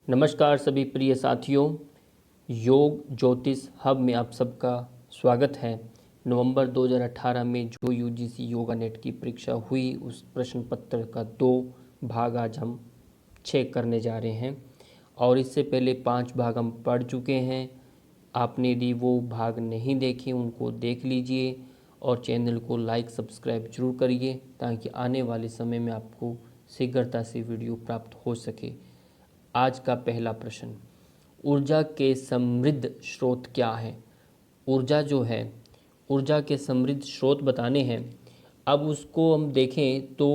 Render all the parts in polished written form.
नमस्कार सभी प्रिय साथियों, योग ज्योतिष हब में आप सबका स्वागत है। नवंबर 2018 में जो यूजीसी योगा नेट की परीक्षा हुई उस प्रश्न पत्र का 2 भाग आज हम चेक करने जा रहे हैं और इससे पहले 5 भाग हम पढ़ चुके हैं। आपने यदि वो भाग नहीं देखे उनको देख लीजिए और चैनल को लाइक सब्सक्राइब जरूर करिए ताकि आने वाले समय में आपको शीघ्रता से वीडियो प्राप्त हो सके। आज का पहला प्रश्न, ऊर्जा के समृद्ध स्रोत क्या है? ऊर्जा जो है, ऊर्जा के समृद्ध स्रोत बताने हैं। अब उसको हम देखें तो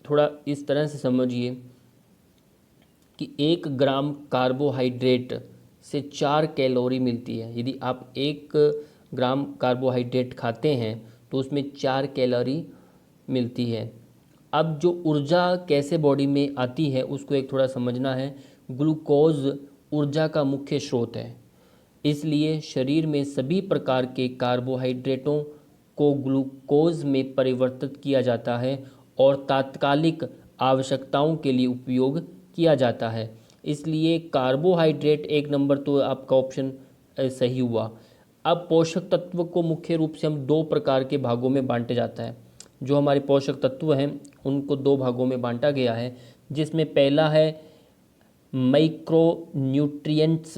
थोड़ा इस तरह से समझिए कि 1 ग्राम कार्बोहाइड्रेट से 4 कैलोरी मिलती है। यदि आप 1 ग्राम कार्बोहाइड्रेट खाते हैं तो उसमें 4 कैलोरी मिलती है। अब जो ऊर्जा कैसे बॉडी में आती है उसको एक थोड़ा समझना है। ग्लूकोज ऊर्जा का मुख्य स्रोत है, इसलिए शरीर में सभी प्रकार के कार्बोहाइड्रेटों को ग्लूकोज में परिवर्तित किया जाता है और तात्कालिक आवश्यकताओं के लिए उपयोग किया जाता है। इसलिए कार्बोहाइड्रेट 1 नंबर तो आपका ऑप्शन सही हुआ। अब पोषक तत्व को मुख्य रूप से हम 2 प्रकार के भागों में बांटे जाता है। जो हमारे पोषक तत्व हैं उनको 2 भागों में बांटा गया है, जिसमें पहला है माइक्रो न्यूट्रिएंट्स।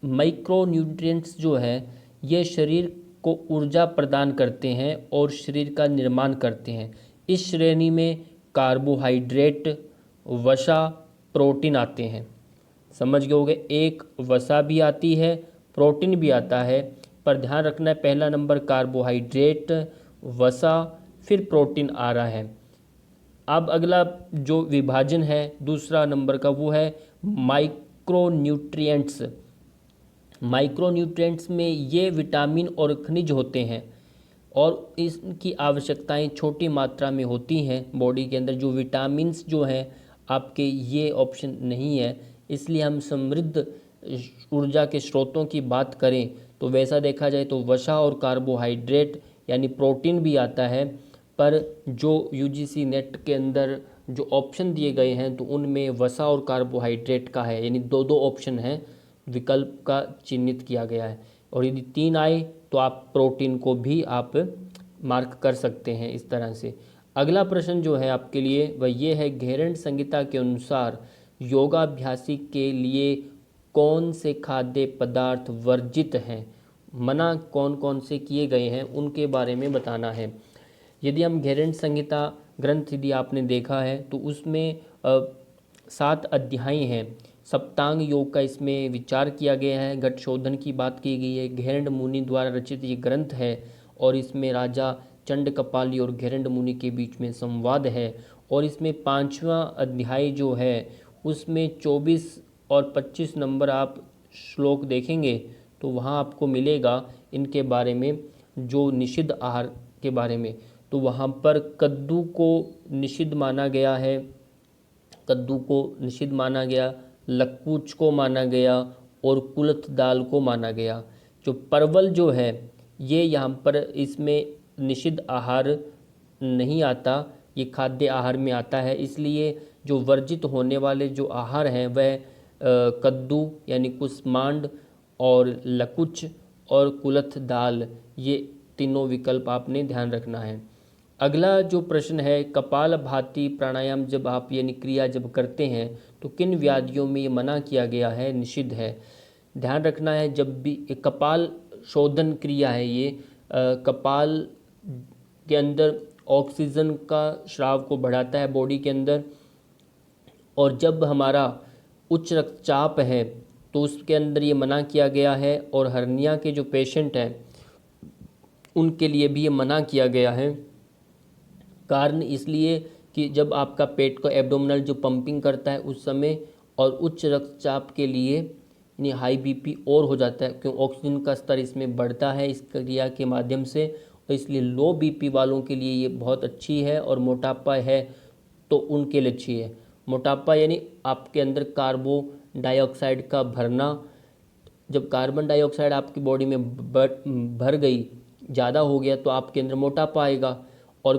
माइक्रो न्यूट्रिएंट्स जो है ये शरीर को ऊर्जा प्रदान करते हैं और शरीर का निर्माण करते हैं। इस श्रेणी में कार्बोहाइड्रेट, वसा, प्रोटीन आते हैं। समझ गए होंगे, एक वसा भी आती है, प्रोटीन भी आता है, पर ध्यान रखना है पहला नंबर कार्बोहाइड्रेट, वसा, फिर प्रोटीन आ रहा है। अब अगला जो विभाजन है दूसरा नंबर का वो है माइक्रोन्यूट्रिएंट्स। माइक्रोन्यूट्रिएंट्स में ये विटामिन और खनिज होते हैं और इसकी आवश्यकताएं छोटी मात्रा में होती हैं बॉडी के अंदर। जो विटामिन्स जो हैं आपके ये ऑप्शन नहीं है, इसलिए हम समृद्ध ऊर्जा के स्रोतों की बात करें तो वैसा देखा जाए तो वसा और कार्बोहाइड्रेट यानी प्रोटीन भी आता है। पर जो यूजीसी नेट के अंदर जो ऑप्शन दिए गए हैं तो उनमें वसा और कार्बोहाइड्रेट का है, यानी 2 ऑप्शन हैं, विकल्प का चिन्हित किया गया है। और यदि 3 आए तो आप प्रोटीन को भी आप मार्क कर सकते हैं इस तरह से। अगला प्रश्न जो है आपके लिए वह ये है, घेरंड संहिता के अनुसार योगाभ्यासी के लिए कौन से खाद्य पदार्थ वर्जित हैं? मना कौन कौन से किए गए हैं उनके बारे में बताना है। यदि हम घेरंड संहिता ग्रंथ यदि आपने देखा है तो उसमें 7 अध्याय हैं। सप्तांग योग का इसमें विचार किया गया है, घट शोधन की बात की गई है। घेरंड मुनि द्वारा रचित ये ग्रंथ है और इसमें राजा चंड कपाली और घेरंड मुनि के बीच में संवाद है। और इसमें 5वां अध्याय जो है उसमें 24 और 25 नंबर आप श्लोक देखेंगे तो वहाँ आपको मिलेगा इनके बारे में, जो निषिद्ध आहार के बारे में। तो वहाँ पर कद्दू को निषिद्ध माना गया है, कद्दू को निषिद्ध माना गया, लक्कुच को माना गया और कुल्थ दाल को माना गया। जो परवल जो है ये यहाँ पर इसमें निषिद्ध आहार नहीं आता, ये खाद्य आहार में आता है। इसलिए जो वर्जित होने वाले जो आहार हैं वह कद्दू यानी कुष्मांड और लकुच और कुल्थ दाल, ये तीनों विकल्प आपने ध्यान रखना है। अगला जो प्रश्न है, कपालभाति प्राणायाम जब आप यानी क्रिया जब करते हैं तो किन व्याधियों में ये मना किया गया है, निषिद्ध है? ध्यान रखना है जब भी कपाल शोधन क्रिया है ये कपाल के अंदर ऑक्सीजन का स्राव को बढ़ाता है बॉडी के अंदर। और जब हमारा उच्च रक्तचाप है तो उसके अंदर ये मना किया गया है। और हर्निया के जो पेशेंट हैं उनके लिए भी ये मना किया गया है। कारण इसलिए कि जब आपका पेट को एब्डोमिनल जो पंपिंग करता है उस समय, और उच्च रक्तचाप के लिए यानी हाई बीपी और हो जाता है क्योंकि ऑक्सीजन का स्तर इसमें बढ़ता है इस क्रिया के माध्यम से। तो इसलिए लो बीपी वालों के लिए ये बहुत अच्छी है। और मोटापा है तो उनके लिए अच्छी है। मोटापा यानी आपके अंदर कार्बन डाइऑक्साइड का भरना, जब कार्बन डाइऑक्साइड आपकी बॉडी में भर गई, ज़्यादा हो गया तो आपके अंदर मोटापा आएगा। और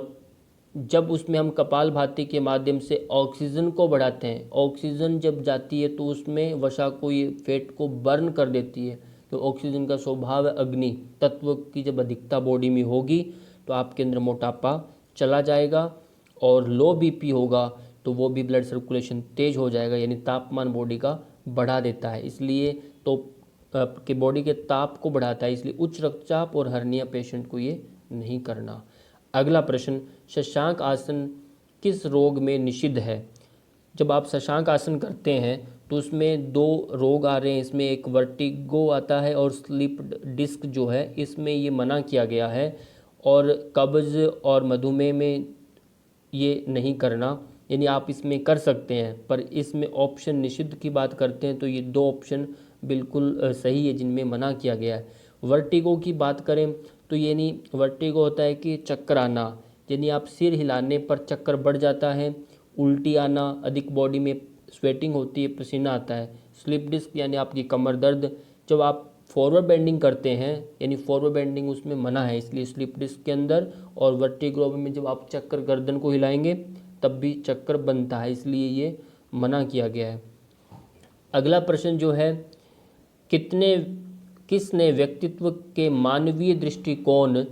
जब उसमें हम कपालभाति के माध्यम से ऑक्सीजन को बढ़ाते हैं, ऑक्सीजन जब जाती है तो उसमें वसा को, ये फैट को बर्न कर देती है। तो ऑक्सीजन का स्वभाव है अग्नि तत्व की जब अधिकता बॉडी में होगी तो आपके अंदर मोटापा चला जाएगा, और लो बीपी होगा तो वो भी ब्लड सर्कुलेशन तेज हो जाएगा, यानी तापमान बॉडी का बढ़ा देता है। इसलिए तो आपके बॉडी के ताप को बढ़ाता है, इसलिए उच्च रक्तचाप और हर्निया पेशेंट को ये नहीं करना। अगला प्रश्न, शशांक आसन किस रोग में निषिद्ध है? जब आप शशांक आसन करते हैं तो उसमें दो रोग आ रहे हैं, इसमें एक वर्टिगो आता है और स्लिप डिस्क जो है इसमें ये मना किया गया है, और कब्ज और मधुमेह में ये नहीं करना, यानी आप इसमें कर सकते हैं, पर इसमें ऑप्शन निषिद्ध की बात करते हैं तो ये दो ऑप्शन बिल्कुल सही है जिनमें मना किया गया है। वर्टिगो की बात करें तो यानी वर्टिगो होता है कि चक्कर आना, यानी आप सिर हिलाने पर चक्कर बढ़ जाता है, उल्टी आना, अधिक बॉडी में स्वेटिंग होती है, पसीना आता है। स्लिप डिस्क यानी आपकी कमर दर्द, जब आप फॉरवर्ड बेंडिंग करते हैं, यानी फॉरवर्ड बेंडिंग उसमें मना है, इसलिए स्लिप डिस्क के अंदर। और वर्टिगो में जब आप चक्कर गर्दन को हिलाएंगे तब भी चक्कर बनता है, इसलिए ये मना किया गया है। अगला प्रश्न जो है, किसने व्यक्तित्व के मानवीय दृष्टिकोण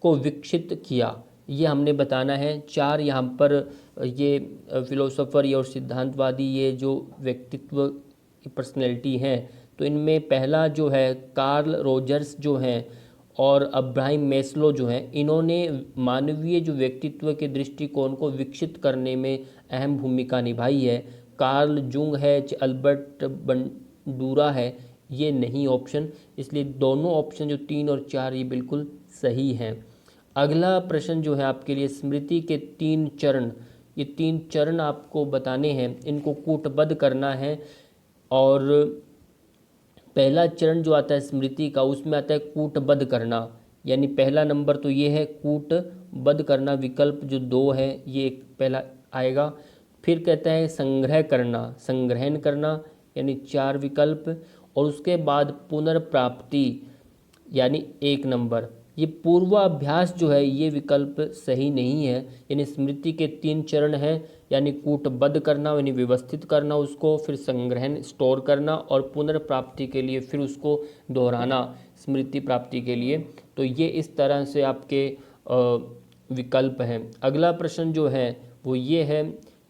को विकसित किया? ये हमने बताना है। चार यहाँ पर ये फिलोसोफर और सिद्धांतवादी ये जो व्यक्तित्व की पर्सनैलिटी हैं, तो इनमें पहला जो है कार्ल रोजर्स जो हैं और अब्राहम मैस्लो जो हैं, इन्होंने मानवीय जो व्यक्तित्व के दृष्टिकोण को विकसित करने में अहम भूमिका निभाई है। कार्ल जुंग है, अल्बर्ट बंडूरा है, ये नहीं ऑप्शन, इसलिए दोनों ऑप्शन जो 3 और 4 ये बिल्कुल सही हैं। अगला प्रश्न जो है आपके लिए, स्मृति के 3 चरण, ये 3 चरण आपको बताने हैं, इनको कूटबद्ध करना है। और पहला चरण जो आता है स्मृति का, उसमें आता है कूटबद्ध करना, यानी पहला नंबर तो ये है कूटबद्ध करना, विकल्प जो 2 है ये एक पहला आएगा। फिर कहता है संग्रह करना, संग्रहण करना, यानी 4 विकल्प। और उसके बाद पुनर्प्राप्ति यानी 1 नंबर। ये पूर्वाभ्यास जो है ये विकल्प सही नहीं है, यानी स्मृति के 3 चरण हैं, यानी कूटबद्ध करना यानी व्यवस्थित करना उसको, फिर संग्रहण स्टोर करना, और पुनर्प्राप्ति के लिए फिर उसको दोहराना स्मृति प्राप्ति के लिए। तो ये इस तरह से आपके विकल्प हैं। अगला प्रश्न जो है वो ये है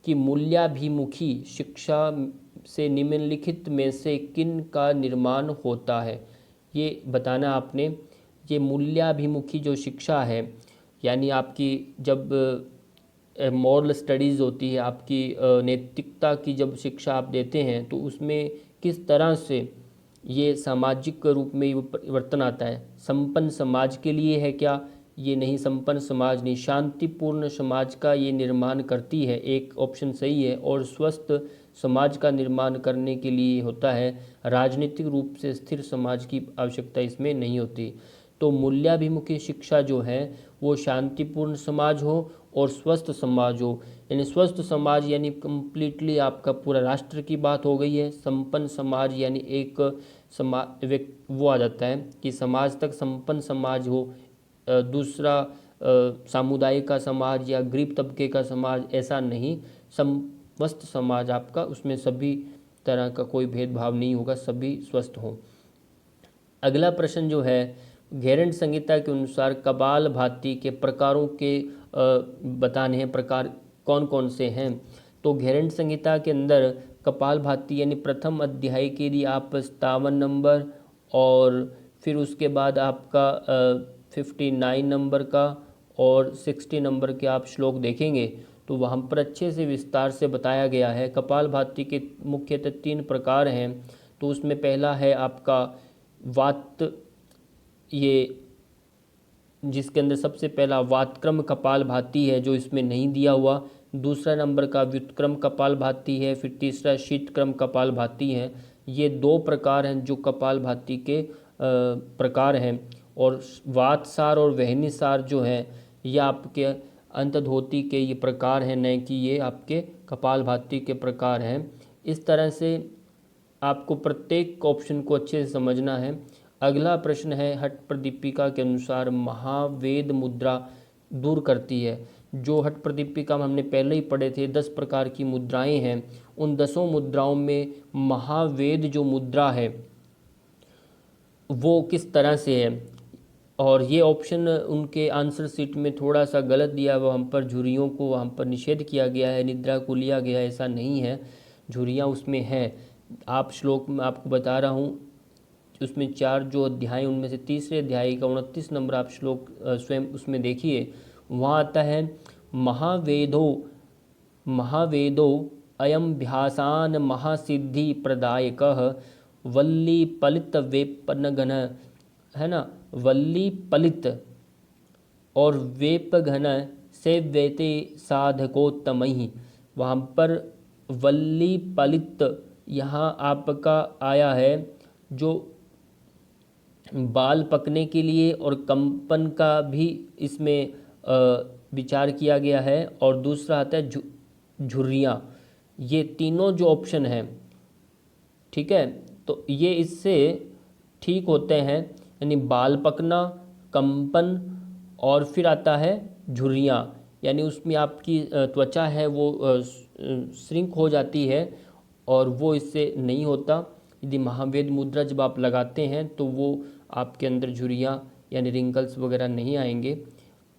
कि मूल्याभिमुखी शिक्षा से निम्नलिखित में से किन का निर्माण होता है? ये बताना आपने। ये मूल्याभिमुखी जो शिक्षा है, यानी आपकी जब मॉरल स्टडीज़ होती है, आपकी नैतिकता की जब शिक्षा आप देते हैं तो उसमें किस तरह से ये सामाजिक रूप में ये परिवर्तन आता है। संपन्न समाज के लिए है क्या? ये नहीं, संपन्न समाज नहीं, शांतिपूर्ण समाज का ये निर्माण करती है, एक ऑप्शन सही है। और स्वस्थ समाज का निर्माण करने के लिए होता है, राजनीतिक रूप से स्थिर समाज की आवश्यकता इसमें नहीं होती। तो मूल्याभिमुखी शिक्षा जो है वो शांतिपूर्ण समाज हो और स्वस्थ समाज हो, यानी स्वस्थ समाज यानी कम्प्लीटली आपका पूरा राष्ट्र की बात हो गई है। संपन्न समाज यानी एक समाज वो आ जाता है कि समाज तक संपन्न समाज हो, दूसरा सामुदायिक का समाज या गरीब तबके का समाज, ऐसा नहीं, स्वस्थ समाज आपका, उसमें सभी तरह का कोई भेदभाव नहीं होगा, सभी स्वस्थ हों। अगला प्रश्न जो है, घेरंड संहिता के अनुसार कपालभाति के प्रकारों के बताने हैं, प्रकार कौन कौन से हैं। तो घेरंड संहिता के अंदर कपालभाति यानी प्रथम अध्याय के लिए आप 57 नंबर, और फिर उसके बाद आपका 59 नंबर का और 60 नंबर के आप श्लोक देखेंगे तो वहाँ पर अच्छे से विस्तार से बताया गया है। कपालभाति के मुख्यतः 3 प्रकार हैं। तो उसमें पहला है आपका वात, ये जिसके अंदर सबसे पहला वातक्रम कपालभाति है जो इसमें नहीं दिया हुआ। दूसरा नंबर का व्युत्क्रम कपालभाति है, फिर तीसरा शीतक्रम कपालभाति है। ये 2 प्रकार हैं जो कपालभाति के प्रकार हैं। और वातसार और वहनीसार जो है ये आपके अंतर्धोती के ये प्रकार हैं, न कि ये आपके कपालभाति के प्रकार हैं। इस तरह से आपको प्रत्येक ऑप्शन को अच्छे से समझना है। अगला प्रश्न है, हठ प्रदीपिका के अनुसार महावेद मुद्रा दूर करती है। जो हठ प्रदीपिका में हमने पहले ही पढ़े थे 10 प्रकार की मुद्राएं हैं, उन 10 मुद्राओं में महावेद जो मुद्रा है वो किस तरह से है। और ये ऑप्शन उनके आंसर शीट में थोड़ा सा गलत दिया, वहाँ पर झुर्रियों को वहाँ पर निषेध किया गया है, निद्रा को लिया गया है, ऐसा नहीं है, झुर्रियाँ उसमें हैं। आप श्लोक में आपको बता रहा हूँ, उसमें 4 जो अध्याय उनमें से तीसरे अध्याय का 29 नंबर आप श्लोक स्वयं उसमें देखिए, वहाँ आता है महावेदो महावेदो अयम भ्यासान महासिद्धि प्रदायकः वल्ली पलित वेपनघन, है ना, वल्ली पलित और वेपघन से वेते साधकोत्तमहि। वहाँ पर वल्ली पलित यहाँ आपका आया है जो बाल पकने के लिए, और कंपन का भी इसमें विचार किया गया है। और दूसरा आता है झुर्रियाँ। ये तीनों जो ऑप्शन हैं, ठीक है, तो ये इससे ठीक होते हैं, यानी बाल पकना, कंपन और फिर आता है झुर्रियाँ, यानी उसमें आपकी त्वचा है वो श्रिंक हो जाती है और वो इससे नहीं होता। यदि महावेद मुद्रा जब आप लगाते हैं तो वो आपके अंदर झुर्रियाँ यानी रिंकल्स वगैरह नहीं आएंगे।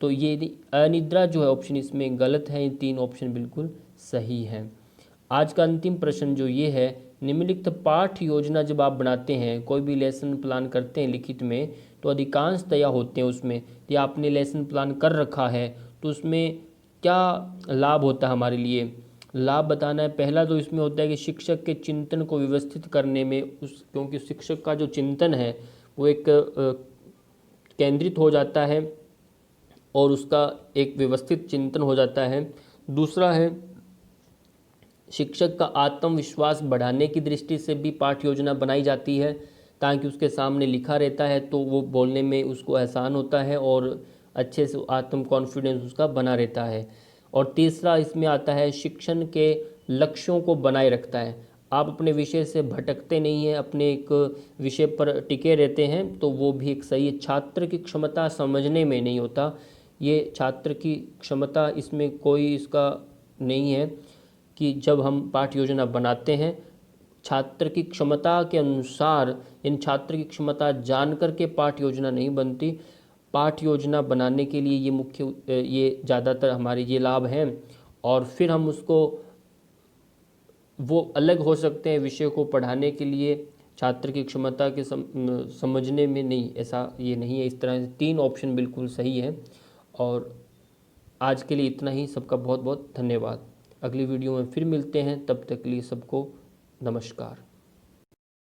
तो ये अनिद्रा जो है ऑप्शन इसमें गलत है, ये 3 ऑप्शन बिल्कुल सही हैं। आज का अंतिम प्रश्न जो ये है, निम्नलिखित पाठ योजना जब आप बनाते हैं, कोई भी लेसन प्लान करते हैं लिखित में, तो अधिकांशतया होते हैं उसमें, या आपने लेसन प्लान कर रखा है तो उसमें क्या लाभ होता है हमारे लिए, लाभ बताना है। पहला तो इसमें होता है कि शिक्षक के चिंतन को व्यवस्थित करने में क्योंकि शिक्षक का जो चिंतन है वो एक केंद्रित हो जाता है और उसका एक व्यवस्थित चिंतन हो जाता है। दूसरा है शिक्षक का आत्मविश्वास बढ़ाने की दृष्टि से भी पाठ योजना बनाई जाती है, ताकि उसके सामने लिखा रहता है तो वो बोलने में उसको आसान होता है और अच्छे से आत्म कॉन्फिडेंस उसका बना रहता है। और तीसरा इसमें आता है शिक्षण के लक्ष्यों को बनाए रखता है। आप अपने विषय से भटकते नहीं हैं, अपने एक विषय पर टिके रहते हैं, तो वो भी एक सही है। छात्र की क्षमता समझने में नहीं होता, ये छात्र की क्षमता इसमें कोई इसका नहीं है कि जब हम पाठ योजना बनाते हैं छात्र की क्षमता के अनुसार, इन छात्र की क्षमता जान करके पाठ योजना नहीं बनती। पाठ योजना बनाने के लिए ये मुख्य ये ज़्यादातर हमारे ये लाभ हैं, और फिर हम उसको वो अलग हो सकते हैं विषय को पढ़ाने के लिए, छात्र की क्षमता के समझने में नहीं, ऐसा ये नहीं है। इस तरह से 3 ऑप्शन बिल्कुल सही है। और आज के लिए इतना ही, सबका बहुत बहुत धन्यवाद। अगली वीडियो में फिर मिलते हैं, तब तक के लिए सबको नमस्कार।